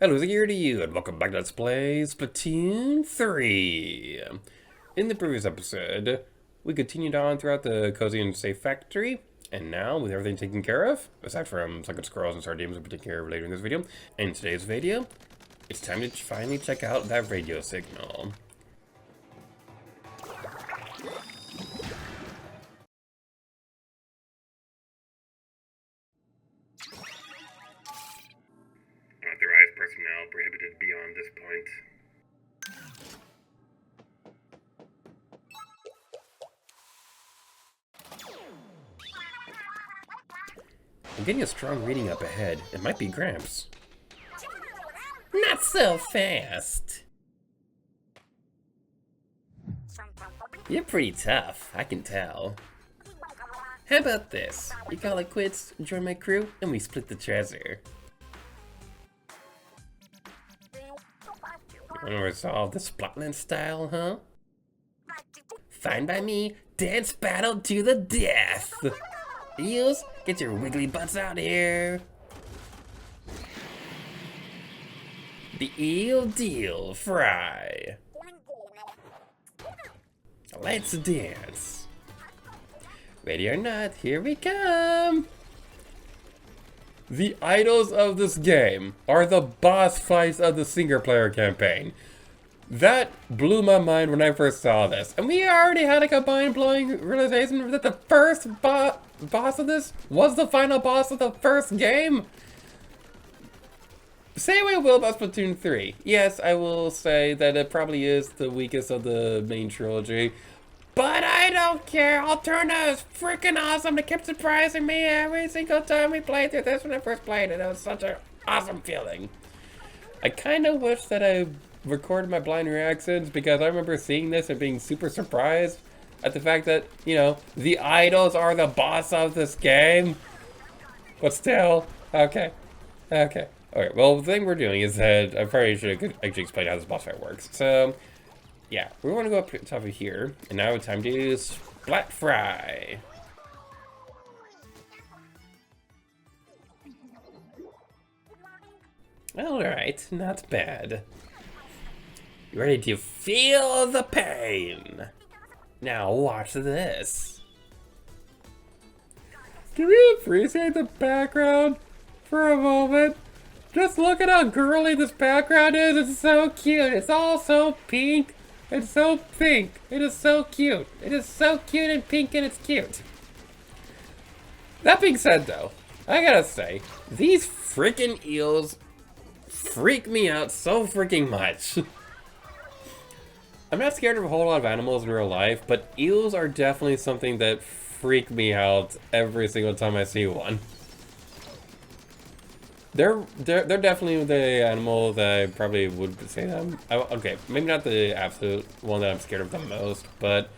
Hello here to you, and welcome back to Let's Play Splatoon 3. In the previous episode, we continued on throughout the cozy and safe factory, and now, with everything taken care of, aside from sunken squirrels and sardines we'll be taking care of later in this video, in today's video, it's time to finally check out that radio signal. Authorized personnel prohibited beyond this point. I'm getting a strong reading up ahead. It might be Gramps. Not so fast. You're pretty tough, I can tell. How about this? You call it quits, join my crew, and we split the treasure. Wanna resolve the Splatoon style, huh? Fine by me. Dance battle to the death. Eels, get your wiggly butts out here. The eel deal, Frye. Let's dance. Ready or not, here we come. The idols of this game are the boss fights of the single player campaign. That blew my mind when I first saw this. And we already had like a mind-blowing realization that the first boss of this was the final boss of the first game. Say what you will about Splatoon 3. Yes, I will say that it probably is the weakest of the main trilogy. But I don't care. Alterna is freaking awesome. It kept surprising me every single time we played through this when I first played it. It was such an awesome feeling. I kind of wish that I recorded my blind reactions because I remember seeing this and being super surprised at the fact that, you know, the idols are the boss of this game. But still, okay. Okay, well, the thing we're doing is that I probably should actually explain how this boss fight works. So, yeah, we want to go up to top of here, and now it's time to use Splat Frye. Alright, not bad. You ready to feel the pain? Now watch this. Can we appreciate the background for a moment? Just look at how girly this background is. It's so cute. It's all so pink. It's so pink. It is so cute. It is so cute and pink and it's cute. That being said though, I gotta say, these freaking eels freak me out so freaking much. I'm not scared of a whole lot of animals in real life, but eels are definitely something that freak me out every single time I see one. They're definitely the animal that I probably would say them. Okay, maybe not the absolute one that I'm scared of the most, but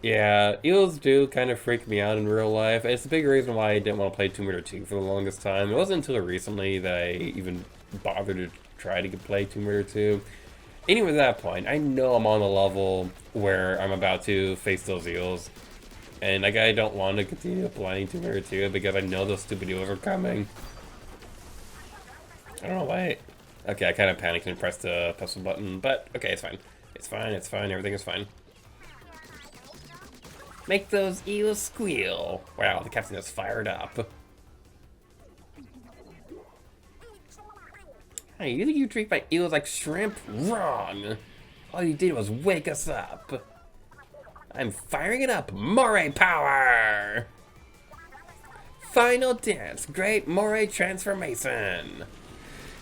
yeah, eels do kind of freak me out in real life. It's a big reason why I didn't want to play Tomb Raider 2 for the longest time. It wasn't until recently that I even bothered to try to play Tomb Raider 2. Anyway, at that point, I know I'm on the level where I'm about to face those eels. And like, I don't want to continue playing Tomb Raider 2 because I know those stupid eels are coming. I don't know why. Okay, I kind of panicked and pressed the pistol button, but okay, it's fine. It's fine, it's fine, everything is fine. Make those eels squeal. Wow, the captain is fired up. Hey, you think you treat my eels like shrimp? Wrong! All you did was wake us up. I'm firing it up, Moray power! Final dance, great Moray transformation.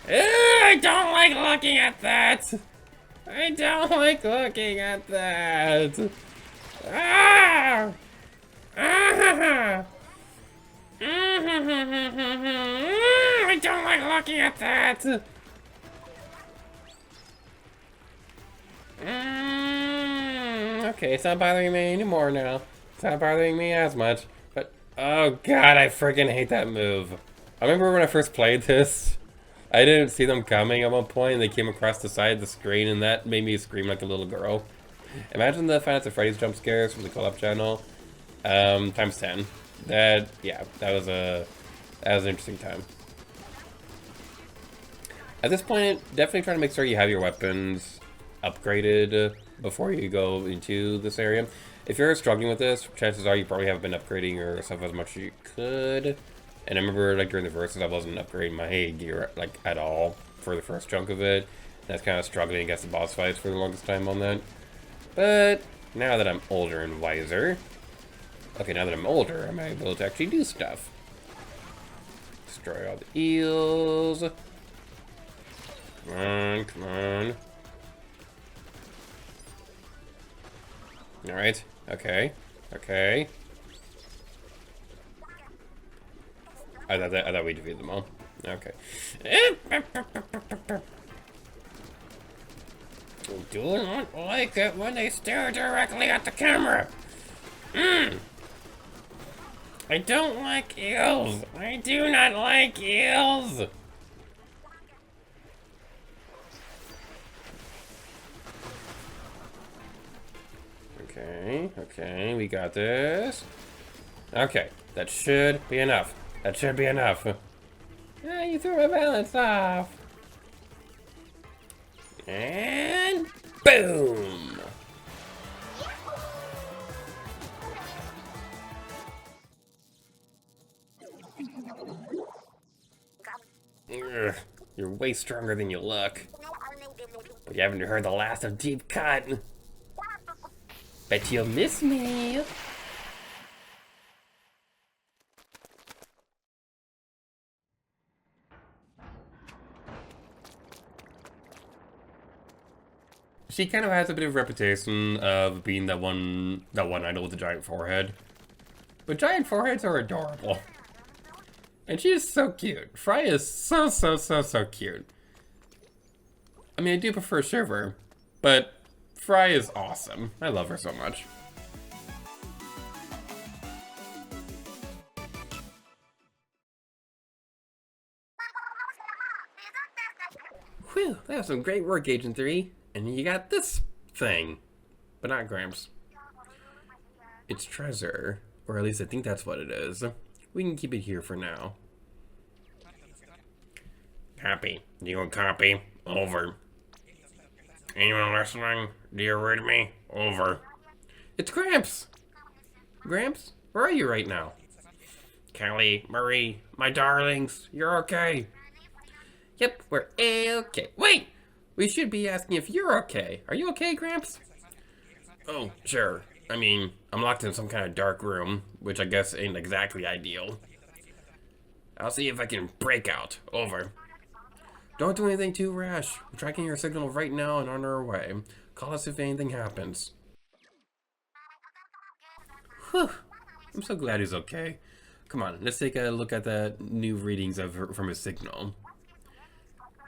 I don't like looking at that! I don't like looking at that! Ah! Ah! I don't like looking at that! Okay, it's not bothering me anymore now. It's not bothering me as much. But, oh god, I freaking hate that move. I remember when I first played this, I didn't see them coming at one point, and they came across the side of the screen, and that made me scream like a little girl. Imagine the Five Nights at Freddy's jump scares from the collab channel, times 10. That was an interesting time. At this point, definitely try to make sure you have your weapons upgraded before you go into this area. If you're struggling with this, chances are you probably haven't been upgrading your stuff as much as you could. And I remember, like, during the verses, I wasn't upgrading my gear, like, at all for the first chunk of it. That's kind of struggling against the boss fights for the longest time on that. But now that I'm older and wiser, okay, now that I'm older, I'm able to actually do stuff. Destroy all the eels. Come on, come on. Alright, okay, okay. I thought we defeated them all. Okay. I do not like it when they stare directly at the camera. I don't like eels. I do not like eels. Okay, okay, we got this. Okay, that should be enough. That should be enough. Ah, you threw my balance off. And boom! Ugh, you're way stronger than you look. But you haven't heard the last of Deep Cut. Bet you'll miss me. She kind of has a bit of a reputation of being that one idol with the giant forehead. But giant foreheads are adorable. And she is so cute. Frye is so cute. I mean, I do prefer Shiver, but Frye is awesome. I love her so much. Whew, that was some great work, Agent 3. And you got this thing. But not Gramps. It's treasure. Or at least I think that's what it is. We can keep it here for now. Copy. Do you copy? Over. Anyone listening? Do you read me? Over. It's Gramps! Gramps, where are you right now? Kelly, Marie, my darlings, you're okay. Yep, we're okay. Wait! We should be asking if you're okay. Are you okay, Gramps? Oh, sure. I mean, I'm locked in some kind of dark room, which I guess ain't exactly ideal. I'll see if I can break out. Over. Don't do anything too rash. We're tracking your signal right now and on our way. Call us if anything happens. Whew. I'm so glad he's okay. Come on, let's take a look at the new readings from his signal.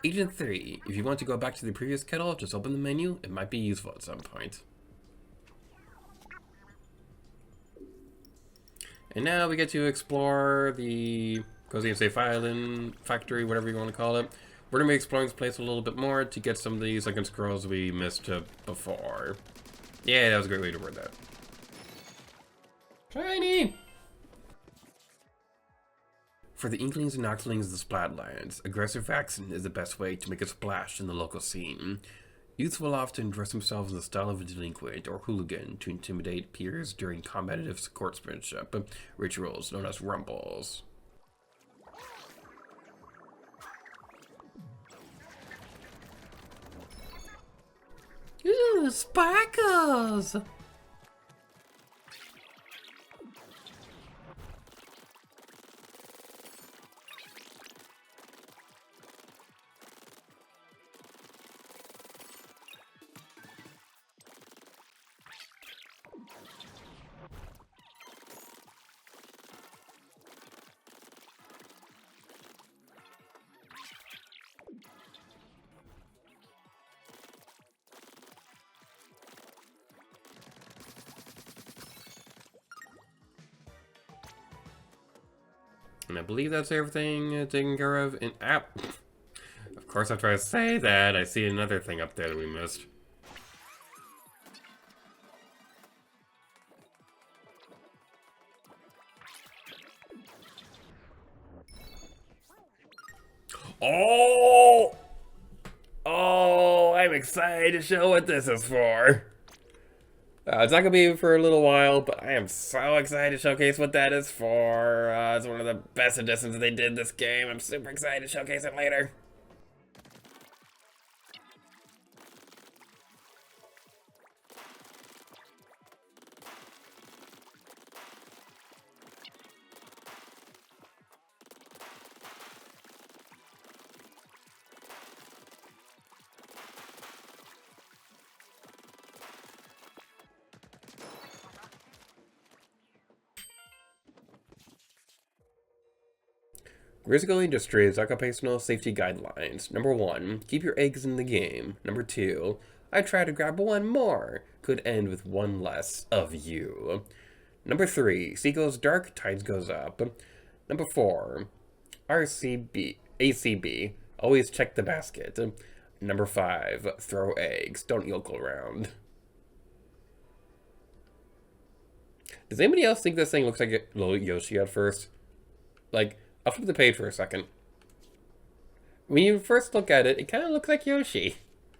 Agent 3, if you want to go back to the previous kettle, just open the menu. It might be useful at some point. And now we get to explore the Cozy and Safe Island factory, whatever you want to call it. We're going to be exploring this place a little bit more to get some of these second scrolls we missed before. Yeah, that was a great way to word that. Shiny! For the Inklings and Noctlings of the Splatlands, aggressive action is the best way to make a splash in the local scene. Youths will often dress themselves in the style of a delinquent or hooligan to intimidate peers during competitive sportsmanship rituals known as rumbles. Ooh, sparkles! And I believe that's everything taken care of in app. Of course, after I say that, I see another thing up there that we missed. Oh! I'm excited to show what this is for. It's not gonna be for a little while, but I am so excited to showcase what that is for. It's one of the best additions they did this game. I'm super excited to showcase it later. Grizzly Industries Occupational Safety Guidelines. Number 1, keep your eggs in the game. Number 2, I try to grab one more. Could end with one less of you. Number 3, sea goes dark, tides goes up. Number 4, ACB, always check the basket. Number 5, throw eggs, don't yokel around. Does anybody else think this thing looks like a little Yoshi at first? Like, I'll flip the page for a second. When you first look at it, it kind of looks like Yoshi.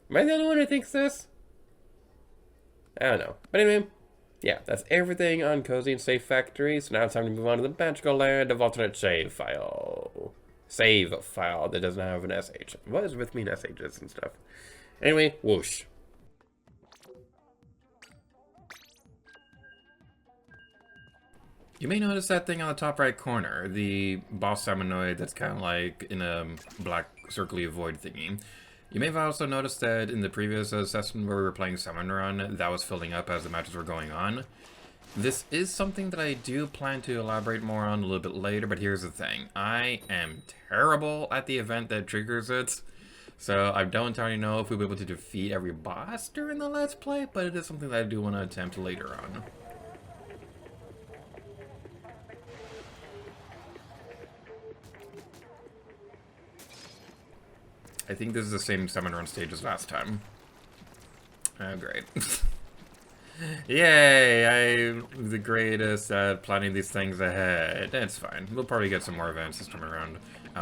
Am I the only one who thinks this? I don't know. But anyway, yeah, that's everything on Cozy and Safe Factory. So now it's time to move on to the magical land of alternate save file. Save file that doesn't have an SH. What is with me and SHs and stuff? Anyway, whoosh. You may notice that thing on the top right corner, the boss salmonoid that's kind of like in a black circly void thingy. You may have also noticed that in the previous session where we were playing Salmon Run, that was filling up as the matches were going on. This is something that I do plan to elaborate more on a little bit later, but here's the thing. I am terrible at the event that triggers it, so I don't entirely know if we'll be able to defeat every boss during the Let's Play, but it is something that I do want to attempt later on. I think this is the same Salmon Run stage as last time. Oh, great. Yay! I'm the greatest at planning these things ahead. It's fine. We'll probably get some more events this time around.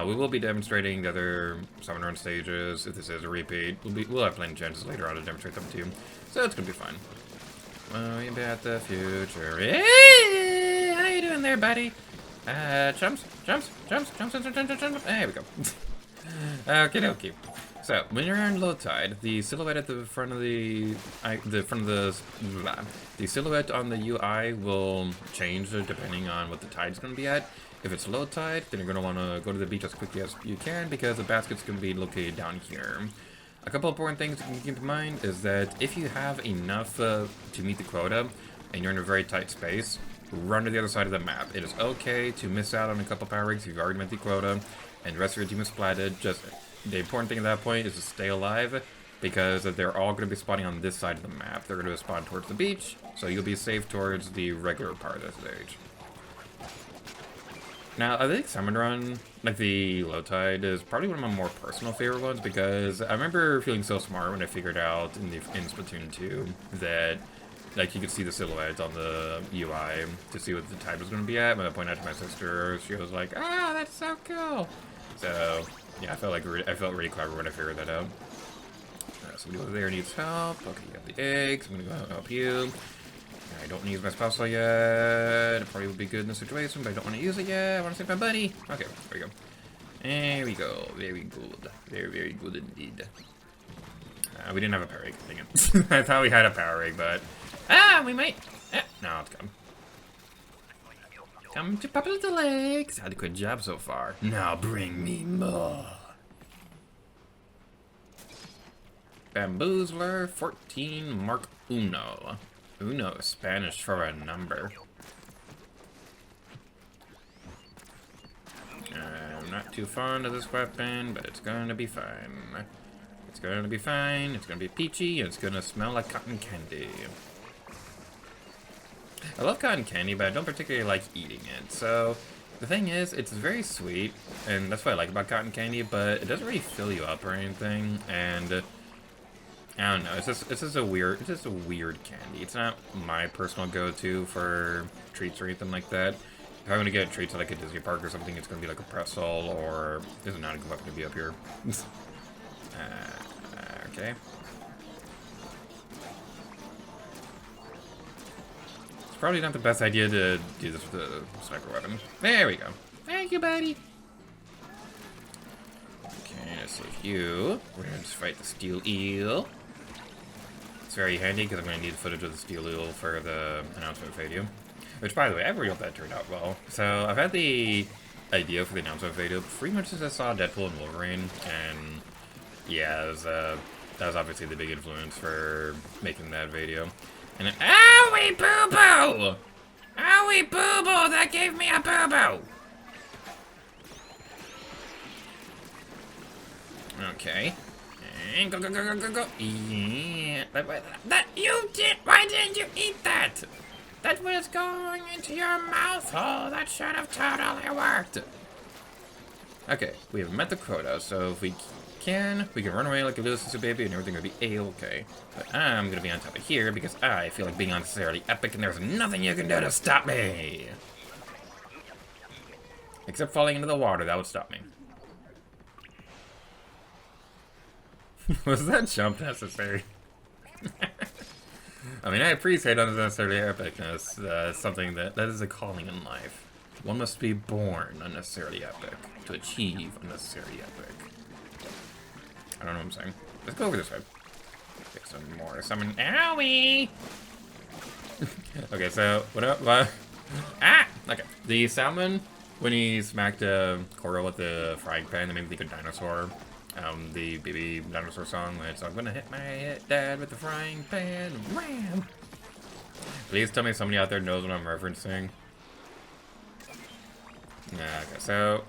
We will be demonstrating the other Salmon Run stages. If this is a repeat, we'll have plenty of chances later on to demonstrate them too. So it's gonna be fun. Way about the future. Hey! How you doing there, buddy? Jumps. There we go. Okay, dokie. So when you're in low tide, the silhouette at the front of the silhouette on the UI will change depending on what the tide's going to be at. If it's low tide, then you're going to want to go to the beach as quickly as you can because the basket's going to be located down here. A couple important things to keep in mind is that if you have enough to meet the quota and you're in a very tight space, run to the other side of the map. It is okay to miss out on a couple power rigs if you've already met the quota and the rest of your team is splatted. Just the important thing at that point is to stay alive because they're all going to be spawning on this side of the map. They're going to spawn towards the beach, so you'll be safe towards the regular part of the stage. Now, I think Salmon Run, like the low tide, is probably one of my more personal favorite ones because I remember feeling so smart when I figured out in Splatoon 2 that like you could see the silhouette on the UI to see what the tide was going to be at. When I pointed out to my sister, she was like, "Ah, that's so cool!" So yeah, I felt really clever when I figured that out. Somebody over there needs help. Okay, you got the eggs. I'm gonna go help you. I don't need my spousal yet. It probably would be good in this situation, but I don't want to use it yet. I want to save my buddy. Okay, there we go. There we go. Very good. Very, very good indeed. We didn't have a power rig. Dang it. I thought we had a power rig, but we might. No, it's come. Come to Papa Little Legs. Had a good job so far. Now bring me more. Bamboozler 14 Mark Uno. Uno is Spanish for a number. I'm not too fond of this weapon, but it's gonna be fine. It's gonna be fine, it's gonna be peachy, and it's gonna smell like cotton candy. I love cotton candy, but I don't particularly like eating it. So, the thing is, it's very sweet, and that's what I like about cotton candy, but it doesn't really fill you up or anything, and I don't know, it's just a weird candy. It's not my personal go-to for treats or anything like that. If I'm gonna get treats at like a Disney park or something, it's gonna be like a pretzel, or this is not a good weapon to be up here. Okay. probably not the best idea to do this with a sniper weapon. There we go. Thank you, buddy. Okay, let's save you. We're gonna just fight the steel eel. It's very handy because I'm gonna need footage of the steel eel for the announcement video. Which, by the way, I really hope that turned out well. So, I've had the idea for the announcement video pretty much since I saw Deadpool and Wolverine, and yeah, that was obviously the big influence for making that video. And owie boo-boo! Owie boo-boo! That gave me a boo-boo! Okay. And go, go, go, go, go, go. Yeah. That you did! Why didn't you eat that? That was going into your mouth hole. That should have totally worked. Okay, we have met the quota, so if we can run away like a little sister baby and everything will be a-okay. But I'm gonna be on top of here because I feel like being unnecessarily epic and there's nothing you can do to stop me. Except falling into the water, that would stop me. Was that jump necessary? I mean, I appreciate unnecessary epicness. Something that is a calling in life. One must be born unnecessarily epic to achieve unnecessary epic. I don't know what I'm saying. Let's go over this way. Get some more. Summon. Owie! Okay, so what? Ah! Okay. The salmon, when he smacked Coral with the frying pan, that made me think of dinosaur. The baby dinosaur song. It's I'm gonna hit my dad with the frying pan. Ram! Please tell me somebody out there knows what I'm referencing. Okay, so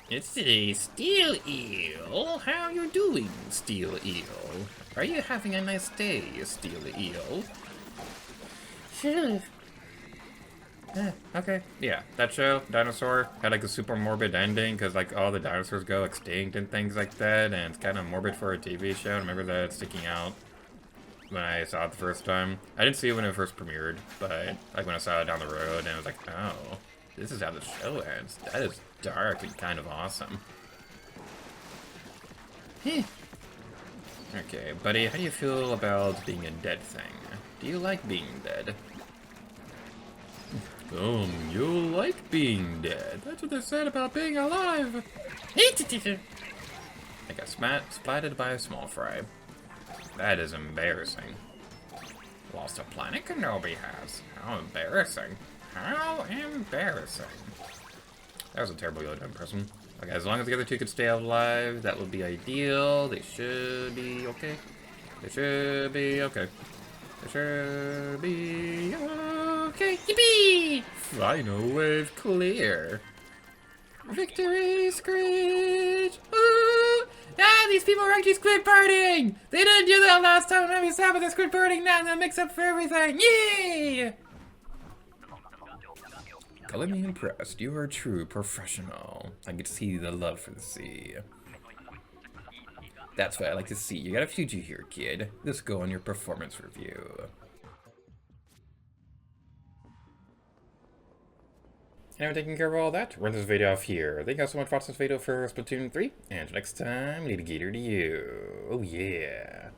it's the steel eel. How you doing, steel eel? Are you having a nice day, steel eel? Sure. Okay. Yeah, that show, Dinosaur, had like a super morbid ending because like all the dinosaurs go extinct and things like that, and it's kind of morbid for a TV show. I remember that sticking out when I saw it the first time. I didn't see it when it first premiered, but like when I saw it down the road, and I was like, oh, this is how the show ends. That is dark and kind of awesome. Okay, buddy, how do you feel about being a dead thing? Do you like being dead? You like being dead. That's what they said about being alive. I got splatted by a small fry. That is embarrassing. Lost a planet Kenobi has. How embarrassing. How embarrassing. That was a terrible Yoda impression. Okay, as long as the other two could stay alive, that would be ideal. They should be okay. They should be okay. They should be okay. Yippee! Final wave clear. Victory screech! Ooh! Ah, these people are actually squid partying! They didn't do that last time when we saw, but they're squid partying now, and that makes up for everything. Yay! Color me impressed. You are a true professional. I get to see the love for the sea. That's what I like to see. You got a future here, kid. Let's go on your performance review. And we're taking care of all that. We're in this video off here. Thank you guys so much for watching this video for Splatoon 3. And next time, leave a gator to you. Oh yeah.